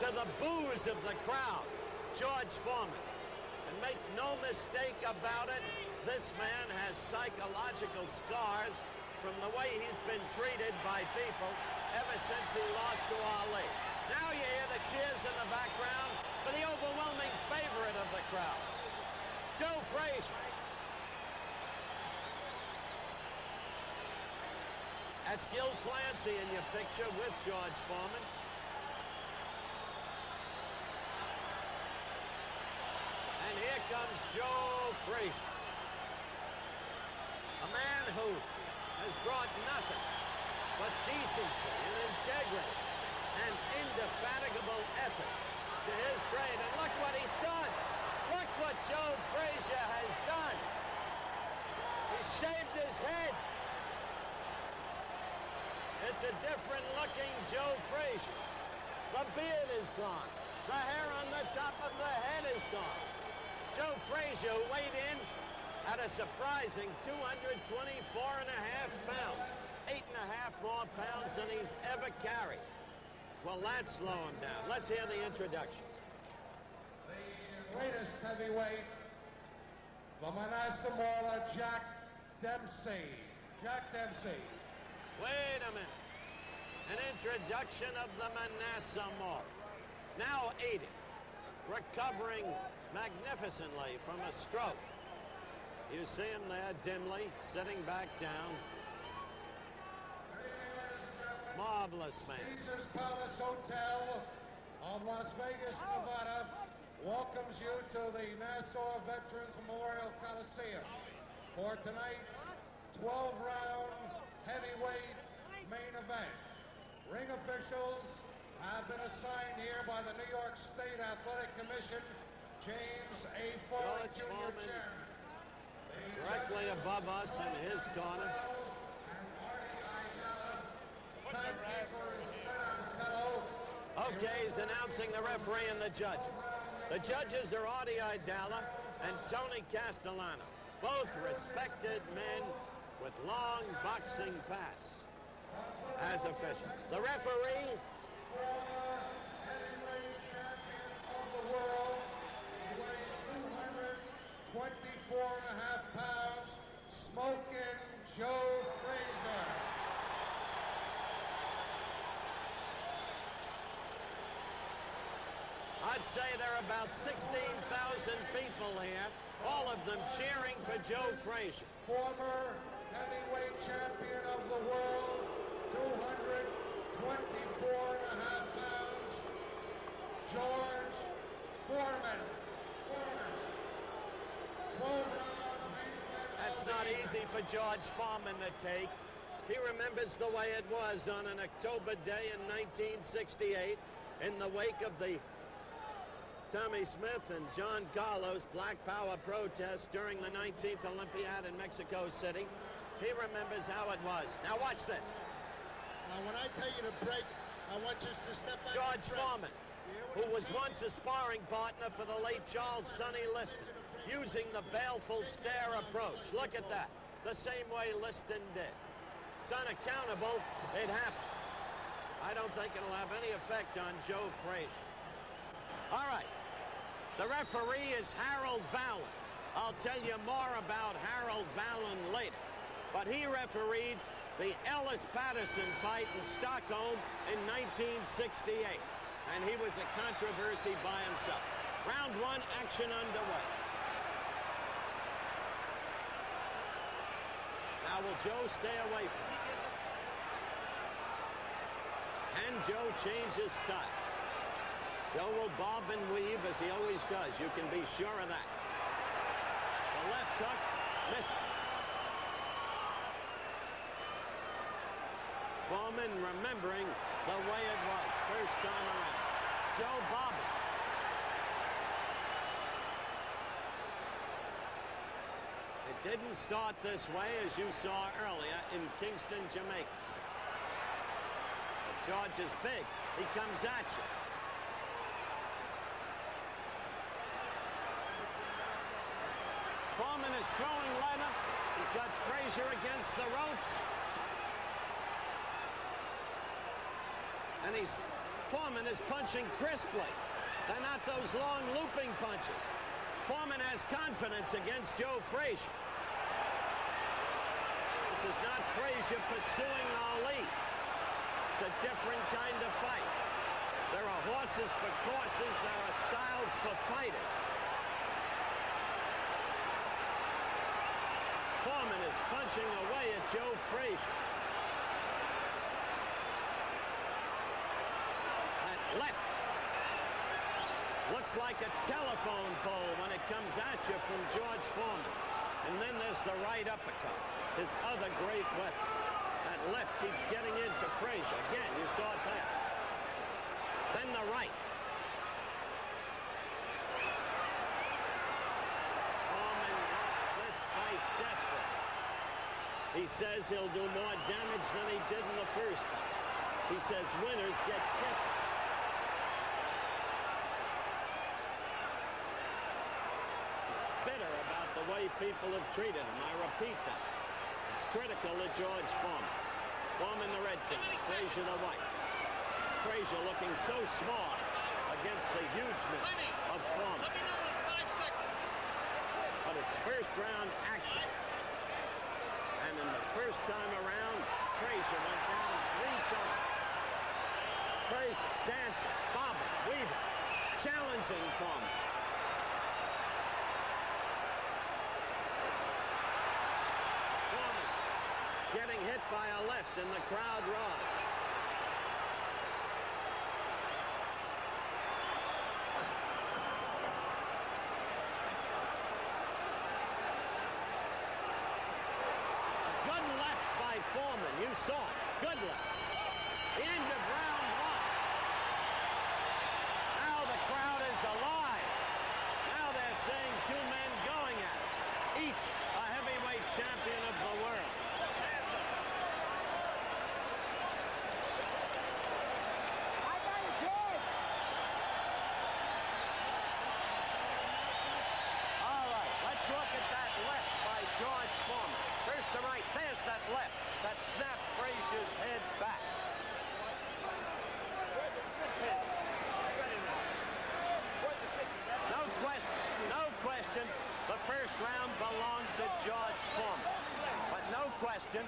to the boos of the crowd, Gerge Foreman. And make no mistake about it, this man has psychological scars from the way he's been treated by people ever since he lost to Ali. Now you hear the cheers in the background for the overwhelming favorite of the crowd, Joe Frazier. That's Gil Clancy in your picture with Gerge Foreman. And here comes Joe Frazier, a man who has brought nothing but decency and integrity and indefatigable effort to his trade. And look what he's done. Look what Joe Frazier has done. He shaved his head. It's a different-looking Joe Frazier. The beard is gone. The hair on the top of the head is gone. Joe Frazier weighed in at a surprising 224.5 pounds. 8.5 more pounds than he's ever carried. Well, that slow him down. Let's hear the introductions. The greatest heavyweight, the Manasseh Mauler, Jack Dempsey. Jack Dempsey. Wait a minute. An introduction of the Manasseh Mauler. Now 80. Recovering magnificently from a stroke. You see him there dimly, sitting back down. Marvelous man. Caesar's Palace Hotel of Las Vegas, Nevada welcomes you to the Nassau Veterans Memorial Coliseum for tonight's 12-round heavyweight main event. Ring officials have been assigned here by the New York State Athletic Commission. James A. Foreman, Jr. Chairman. Directly above us in his corner. Okay, he's announcing the referee and the judges. The judges are Artie Idala and Tony Castellano, both respected men with long boxing pasts as officials. The referee, heavyweight champion of the world. He weighs 224.5 pounds, Smoking Joe Frazier. I'd say there are about 16,000 people here, all of them cheering for Joe Frazier. Former heavyweight champion of the world, 224.5 pounds, Gerge Foreman. 12 rounds. That's not easy for Gerge Foreman to take. He remembers the way it was on an October day in 1968 in the wake of the Tommy Smith and John Carlos Black Power protests during the 19th Olympiad in Mexico City. He remembers how it was. Now watch this. Now when I tell you to break, I want you to step back. Gerge Foreman, who was once a sparring partner for the late Charles Sonny Liston, using the baleful stare approach. Look at that. The same way Liston did. It's unaccountable. It happened. I don't think it'll have any effect on Joe Frazier. All right. The referee is Harold Vallon. I'll tell you more about Harold Vallon later. But he refereed the Ellis-Patterson fight in Stockholm in 1968. And he was a controversy by himself. Round one, action underway. Now will Joe stay away from him? Can Joe change his style? Joe will bob and weave as he always does. You can be sure of that. The left hook, missing. Foreman remembering the way it was first time around. Joe bobbing. It didn't start this way, as you saw earlier in Kingston, Jamaica. But Gerge is big. He comes at you. Foreman is throwing leather. He's got Frazier against the ropes. And he's Foreman is punching crisply. They're not those long looping punches. Foreman has confidence against Joe Frazier. This is not Frazier pursuing Ali. It's a different kind of fight. There are horses for courses. There are styles for fighters. Foreman is punching away at Joe Frazier. That left looks like a telephone pole when it comes at you from George Foreman. And then there's the right uppercut, his other great weapon. That left keeps getting into Frazier. Again, you saw it there. Then the right. Foreman wants this fight desperate. He says he'll do more damage than he did in the first fight. He says winners get kisses. He's bitter about the way people have treated him. I repeat that. It's critical to George Foreman. Foreman the red jumps, Frazier the white. Frazier looking so small against the hugeness of Foreman. But it's first round action. And in the first time around, Frazier went down 3 times. Frazier dancing, bobbing, weaving, challenging Foreman. Foreman getting hit by a left and the crowd roars. Foreman, you saw it. Good left. The end of round 1. Now the crowd is alive. Now they're saying 2 men going at it. Each a heavyweight champion of the world. I got it, George. All right, let's look at that left by George Foreman. First to right, there's that left. That snapped Frazier's head back. No question, the first round belonged to George Foreman. But no question,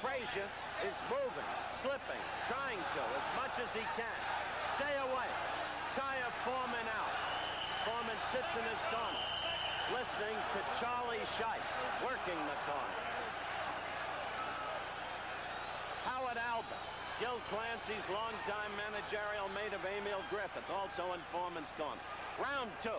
Frazier is moving, slipping, trying to, as much as he can. Stay away. Tire Foreman out. Foreman sits in his corner, listening to Charlie Shites, working the corner. Howard Albert, Gil Clancy's longtime managerial mate of Emil Griffith, also in Foreman's corner. Round 2.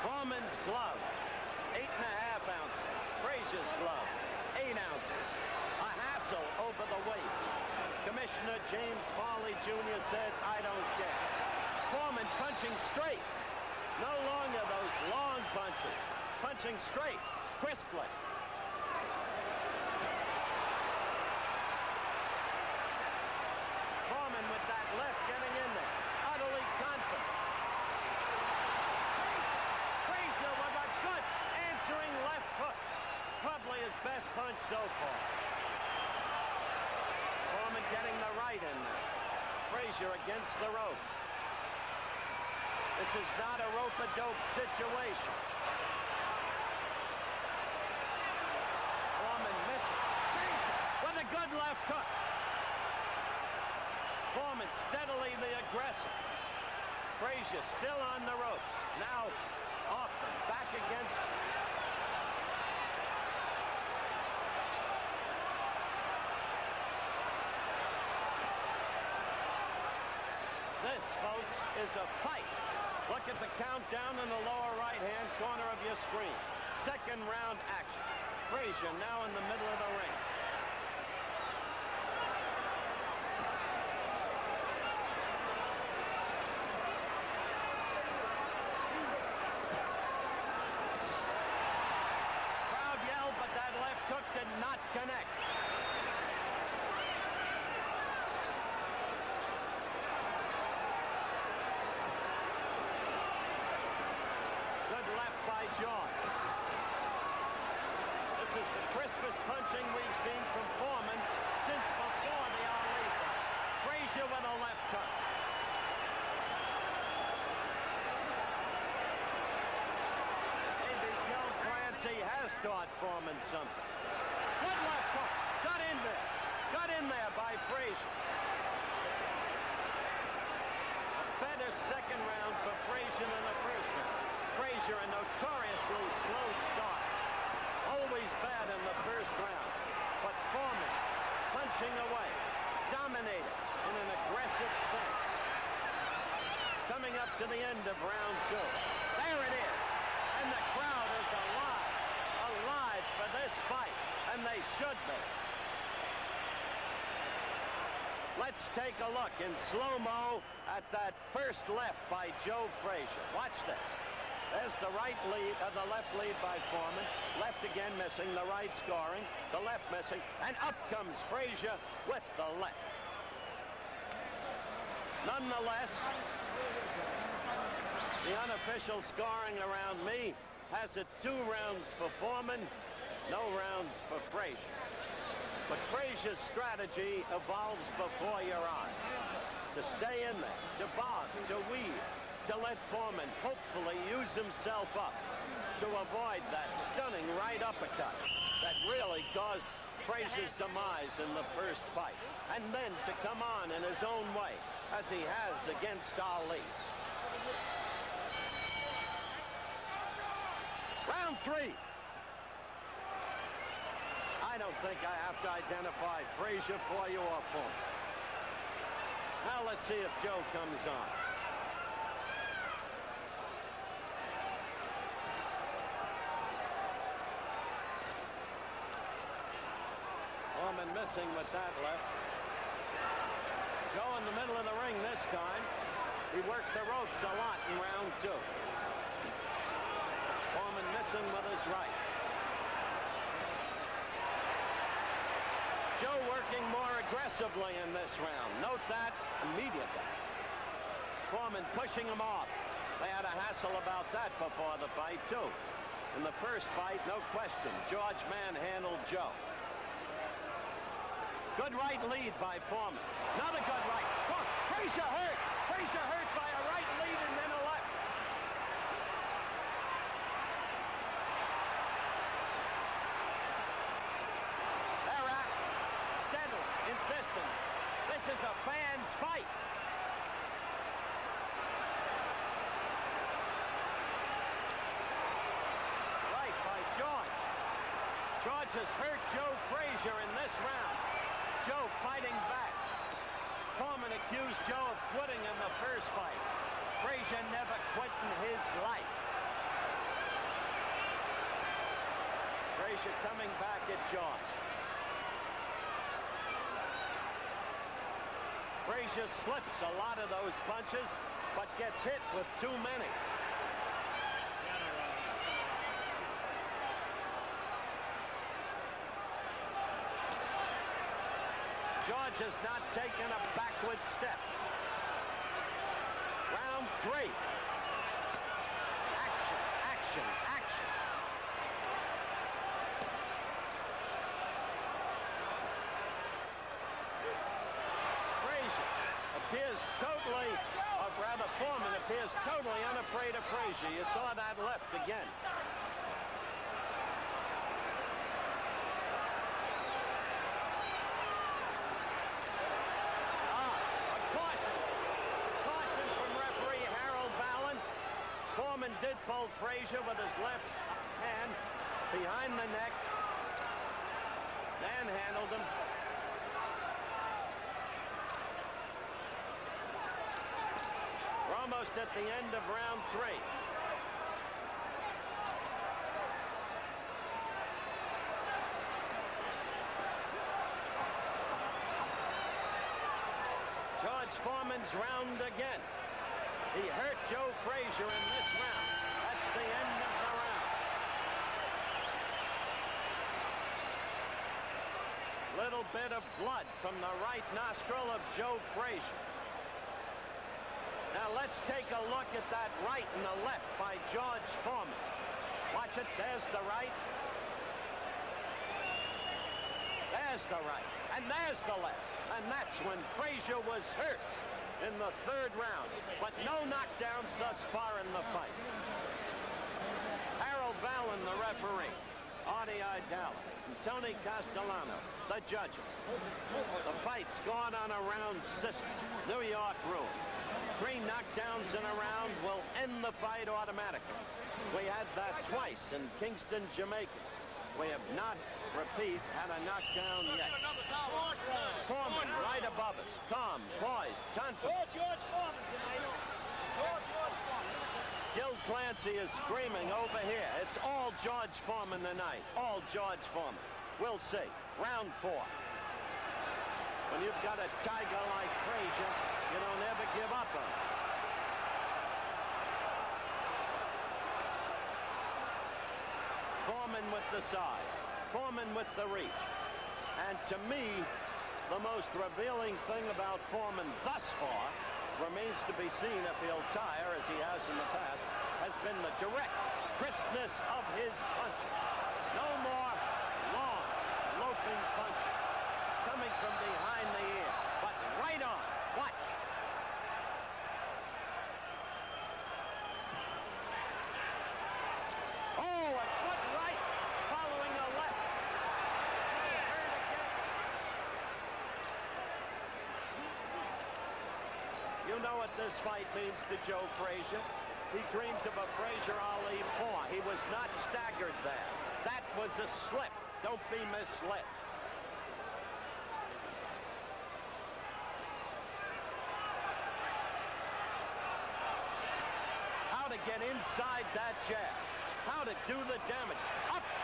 Foreman's glove, 8.5 ounces. Frazier's glove, 8 ounces. A hassle over the weights. Commissioner James Farley Jr. said, I don't care. Foreman punching straight. No longer those long punches. Punching straight, crisply. Foreman with that left getting in there. Utterly confident. Frazier with a good answering left hook. Probably his best punch so far. Foreman getting the right in there. Frazier against the ropes. This is not a rope-a-dope situation. Foreman missing. Frazier with a good left hook. Foreman steadily the aggressor. Frazier still on the ropes. Now off them, back against them. This, folks, is a fight. Look at the countdown in the lower right-hand corner of your screen. Second round action. Frazier now in the middle of the ring. not connect. Good left by Gerge. This is the crispest punching we've seen from Foreman since before the Ali fight. Frazier with a left hook. Maybe Gil Clancy has taught Foreman something. Good left hook. Got in there. Got in there by Frazier. A better second round for Frazier than the first round. Frazier a notoriously slow start. Always bad in the first round. But Foreman punching away. Dominated in an aggressive sense. Coming up to the end of round 2. There it is. And the crowd is alive. Alive for this fight. And they should be. Let's take a look in slow-mo at that first left by Joe Frazier. Watch this. There's the right lead, the left lead by Foreman. Left again missing, the right scoring, the left missing, and up comes Frazier with the left. Nonetheless, the unofficial scoring around me has it 2 rounds for Foreman, no rounds for Frazier. But Frazier's strategy evolves before your eyes. To stay in there, to bob, to weave, to let Foreman hopefully use himself up to avoid that stunning right uppercut that really caused Frazier's demise in the first fight. And then to come on in his own way, as he has against Ali. Round 3. I don't think I have to identify Frazier for you or Foreman. Now let's see if Joe comes on. Foreman missing with that left. Joe in the middle of the ring this time. He worked the ropes a lot in round 2. Foreman missing with his right. Joe working more aggressively in this round. Note that immediately. Foreman pushing him off. They had a hassle about that before the fight, too. In the first fight, no question, Gerge manhandled Joe. Good right lead by Foreman. Another good right. Frazier hurt. Frazier hurt by a right lead and then a left. They're at steadily, insistent. This is a fan's fight. Right by Gerge. Gerge has hurt Joe Frazier in this round. Joe fighting back. Foreman accused Joe of quitting in the first fight. Frazier never quit in his life. Frazier coming back at Gerge. Frazier slips a lot of those punches, but gets hit with too many. Gerge has not taken a backward step. Round 3. Action, action, action. Frazier appears totally, or rather Foreman appears totally unafraid of Frazier. You saw that left again. Did pull Frazier with his left hand behind the neck. Manhandled him. We're almost at the end of round 3. Gerge Foreman's round again. He hurt Joe Frazier in this round. That's the end of the round. Little bit of blood from the right nostril of Joe Frazier. Now let's take a look at that right and the left by Gerge Foreman. Watch it. There's the right. There's the right. And there's the left. And that's when Frazier was hurt in the third round. But no knockdowns thus far in the fight. Harold Vallon, the referee. Artie Idala and Tony Castellano, the judges. The fight's gone on a round system. New York rule. 3 knockdowns in a round will end the fight automatically. We had that twice in Kingston, Jamaica. We have not, repeat, had a knockdown yet. Foreman right above us. Calm, poised, confident. Gerge Foreman tonight. Gerge Foreman. Gil Clancy is screaming over here. It's all Gerge Foreman tonight. All Gerge Foreman. We'll see. Round 4. When you've got a tiger like Frazier, you don't ever give up on him. Foreman with the size. Foreman with the reach. And to me, the most revealing thing about Foreman thus far, remains to be seen if he'll tire, as he has in the past, has been the direct crispness of his punches. No more long, loping punches coming from behind the ear, but right on. Watch. Oh, a foot right, following a left. Hurt again. You know what this fight means to Joe Frazier. He dreams of a Frazier-Ali 4. He was not staggered there. That was a slip. Don't be misled. How to get inside that jab. How to do the damage.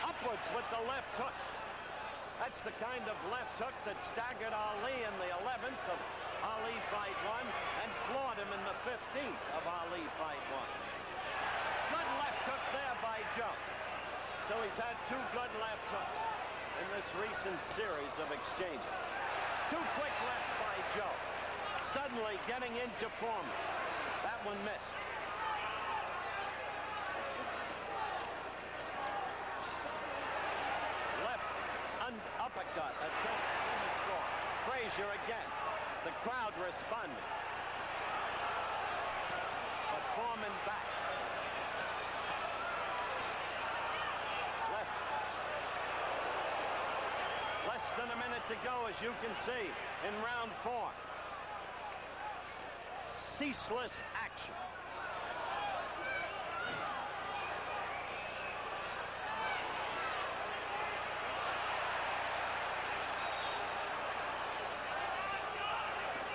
Upwards with the left hook. That's the kind of left hook that staggered Ali in the 11th of Ali Fight 1 and floored him in the 15th of Ali Fight 1. Good left hook there by Joe. So he's had 2 good left hooks in this recent series of exchanges. 2 quick lefts by Joe. Suddenly getting into Foreman. That one missed. Uppercut, attempt to score. Frazier again. The crowd responding. But Foreman back. Left. Less than a minute to go, as you can see, in round 4. Ceaseless action.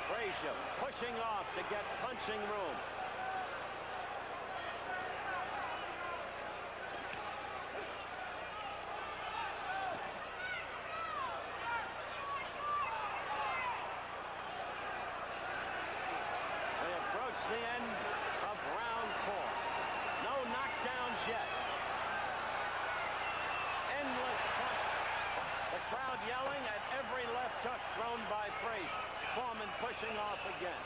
Frazier pushing off to get punching room. We approach the end of round 4. No knockdowns yet. Endless punches. The crowd yelling at every left hook thrown by Frazier. Foreman pushing off again.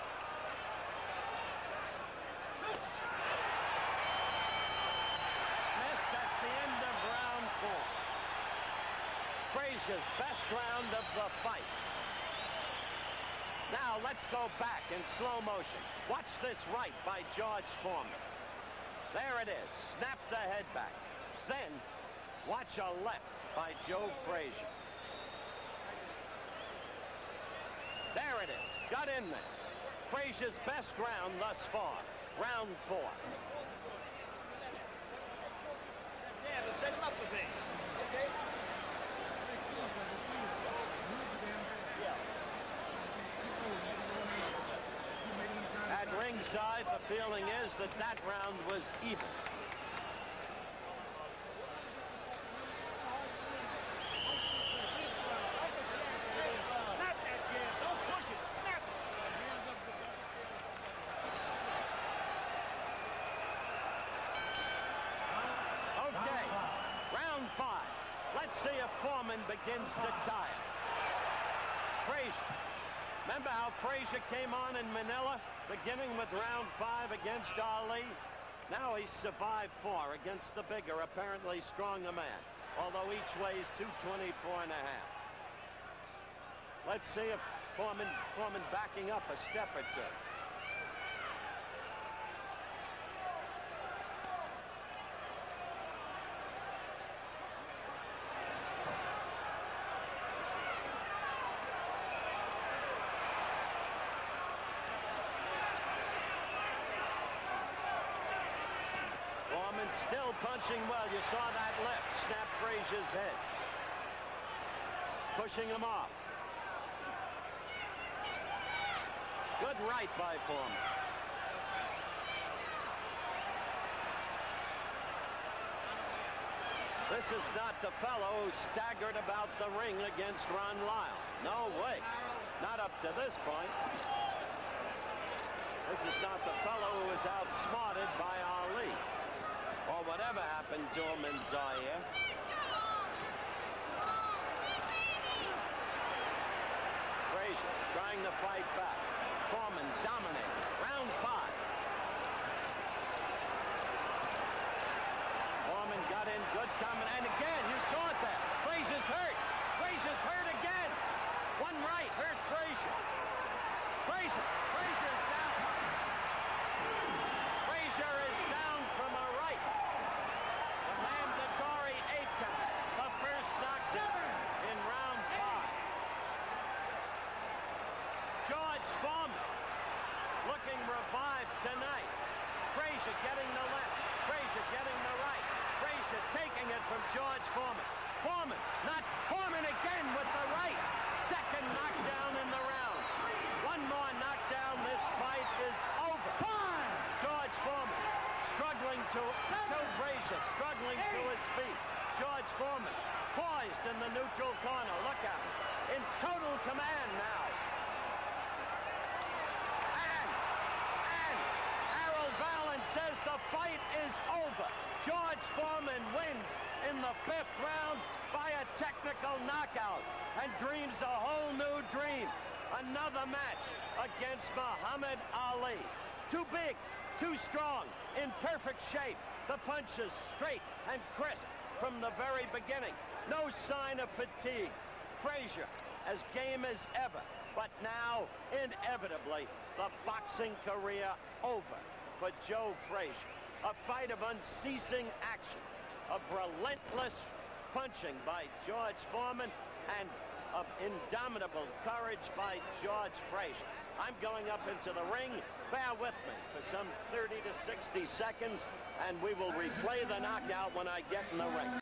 Missed. That's the end of round 4. Frazier's best round of the fight. Now let's go back in slow motion. Watch this right by Gerge Foreman. There it is. Snap the head back. Then watch a left by Joe Frazier. There it is. Got in there. Frazier's best round thus far. Round 4. Yeah, let's set him up a bit. Okay? At ringside, the feeling is that that round was even. Let's see if Foreman begins to tire. Frazier. Remember how Frazier came on in Manila, beginning with round 5 against Ali? Now he's survived 4 against the bigger, apparently stronger man, although each weighs 224.5. Let's see if Foreman backing up a step or two. Foreman still punching well. You saw that lift snap Frazier's head. Pushing him off. Good right by Foreman. This is not the fellow who staggered about the ring against Ron Lyle. No way. Not up to this point. This is not the fellow who was outsmarted by Ali, or whatever happened to him in Zaire. Frazier trying to fight back. Foreman dominating. Round 5. Foreman got in. Good coming. And again, you saw it there. Frazier's hurt. Frazier's hurt again. One right hurt Frazier. Frazier's down. Frazier is down from a right. The mandatory 8 count. The first knockdown in round 5. Gerge Foreman looking revived tonight. Frazier getting the left. Frazier getting the right. Frazier taking it from Gerge Foreman. Foreman again with the right. Second knockdown in the round. One more knockdown. This fight is over. Gerge Foreman struggling to Frazier, struggling to his feet. Gerge Foreman poised in the neutral corner. Look at him. In total command now. Says the fight is over. Gerge Foreman wins in the 5th round by a technical knockout and dreams a whole new dream. Another match against Muhammad Ali. Too big, too strong, in perfect shape. The punches straight and crisp from the very beginning. No sign of fatigue. Frazier as game as ever, but now inevitably the boxing career over for Joe Frazier. A fight of unceasing action, of relentless punching by Gerge Foreman, and of indomitable courage by Gerge Frazier. I'm going up into the ring. Bear with me for some 30 to 60 seconds, and we will replay the knockout when I get in the ring.